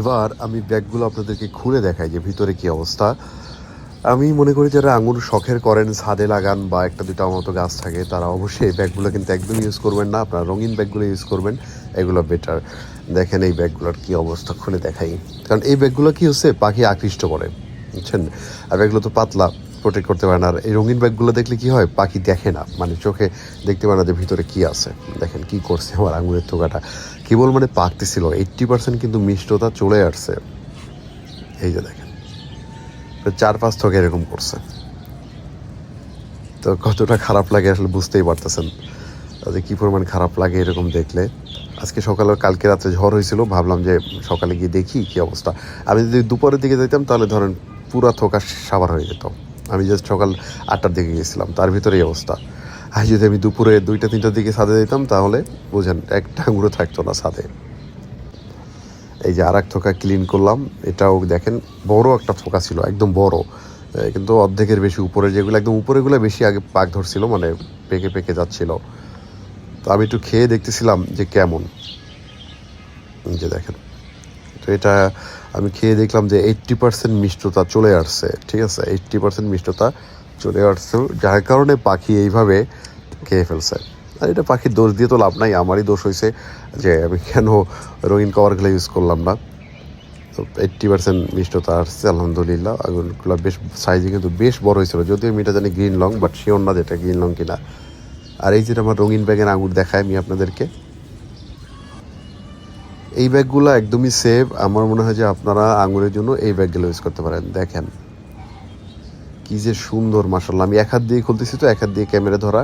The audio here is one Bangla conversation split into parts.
এবার আমি ব্যাগগুলো আপনাদেরকে খুলে দেখাই যে ভিতরে কি অবস্থা। আমি মনে করি যারা আঙুর শখের করেন, ছাদে লাগান বা একটা দুটো মতো গাছ থাকে, তারা অবশ্যই এই ব্যাগগুলো কিন্তু একদম ইউজ করবেন না, আপনারা রঙিন ব্যাগগুলো ইউজ করবেন, এগুলো বেটার। দেখেন এই ব্যাগগুলোর কি অবস্থা, খুলে দেখাই। কারণ এই ব্যাগগুলো কি হচ্ছে, পাখি আকৃষ্ট করে, বুঝছেন। আর ব্যাগগুলো তো পাতলা, প্রোটেক্ট করতে পারে না। আর এই রঙিন ব্যাগগুলো দেখলে কি হয়, পাখি দেখে না, মানে চোখে দেখতে পারে না যে ভিতরে কি আছে। দেখেন কি করছে আমার আঙুরের থোকাটা, কেবল মানে পাকতেছিল, 80% কিন্তু মিষ্টতা চলে আসছে। এই যে দেখেন 4-5 থোক এরকম করছে। তো কতটা খারাপ লাগে আসলে বুঝতেই পারতেছেন যে কী পরিমাণ খারাপ লাগে এরকম দেখলে। আজকে সকালে, কালকে রাত্রে ঝড় হয়েছিল, ভাবলাম যে সকালে গিয়ে দেখি কী অবস্থা। আমি যদি দুপুরের দিকে যেতাম তাহলে ধরেন পুরা থোকা সাবার হয়ে যেত। আমি জাস্ট সকাল 8টার দিকে গেছিলাম, তার ভিতরে এই অবস্থা। আর যদি আমি দুপুরে 2টা-3টার দিকে ছাদে যেতাম তাহলে বুঝেন একটা আঙুরও থাকতো না ছাদে। এই যে আর এক থোকা ক্লিন করলাম, এটাও দেখেন বড় একটা থোকা ছিল, একদম বড়, কিন্তু অর্ধেকের বেশি উপরে, যেগুলো একদম উপরেগুলো বেশি আগে পাক ধরছিল, মানে পেকে পেকে যাচ্ছিল। তো আমি একটু খেয়ে দেখতেছিলাম যে কেমন, যে দেখেন। তো এটা আমি খেয়ে দেখলাম যে 80% মিষ্টতা চলে আসছে, ঠিক আছে, 80% মিষ্টতা চলে আসছে, যার কারণে পাখি এইভাবে খেয়ে ফেলছে। আর এটা পাখির দোষ দিয়ে তো লাভ নাই, আমারই দোষ হয়েছে যে আমি কেন রঙিন কভারগুলো ইউজ করলাম না। তো 80% মিষ্টতা আসছে আলহামদুলিল্লাহ। আঙুরগুলো বেশ সাইজে কিন্তু বেশ বড় হয়েছিল, যদিও আমি এটা জানি গ্রিন লং, বাট শিওর না যেটা গ্রিন লং কিনা। আর এই যেটা আমার রঙিন ব্যাগের আঙুর দেখায় আমি আপনাদেরকে, এই ব্যাগগুলো একদমই সেফ। আমার মনে হয় যে আপনারা আঙুরের জন্য এই ব্যাগগুলো ইউজ করতে পারেন। দেখেন কি যে সুন্দর, মাশাআল্লাহ। আমি এক হাত দিয়ে খুলতেছি, তো এক হাত দিয়ে ক্যামেরা ধরা,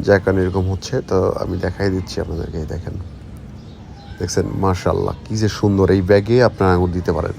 যার কারণে এরকম হচ্ছে। তো আমি দেখাই দিচ্ছি আপনাদেরকে, দেখেন, দেখছেন, মাশাআল্লাহ কি যে সুন্দর। এই ব্যাগে আপনারা আঙুর দিতে পারেন।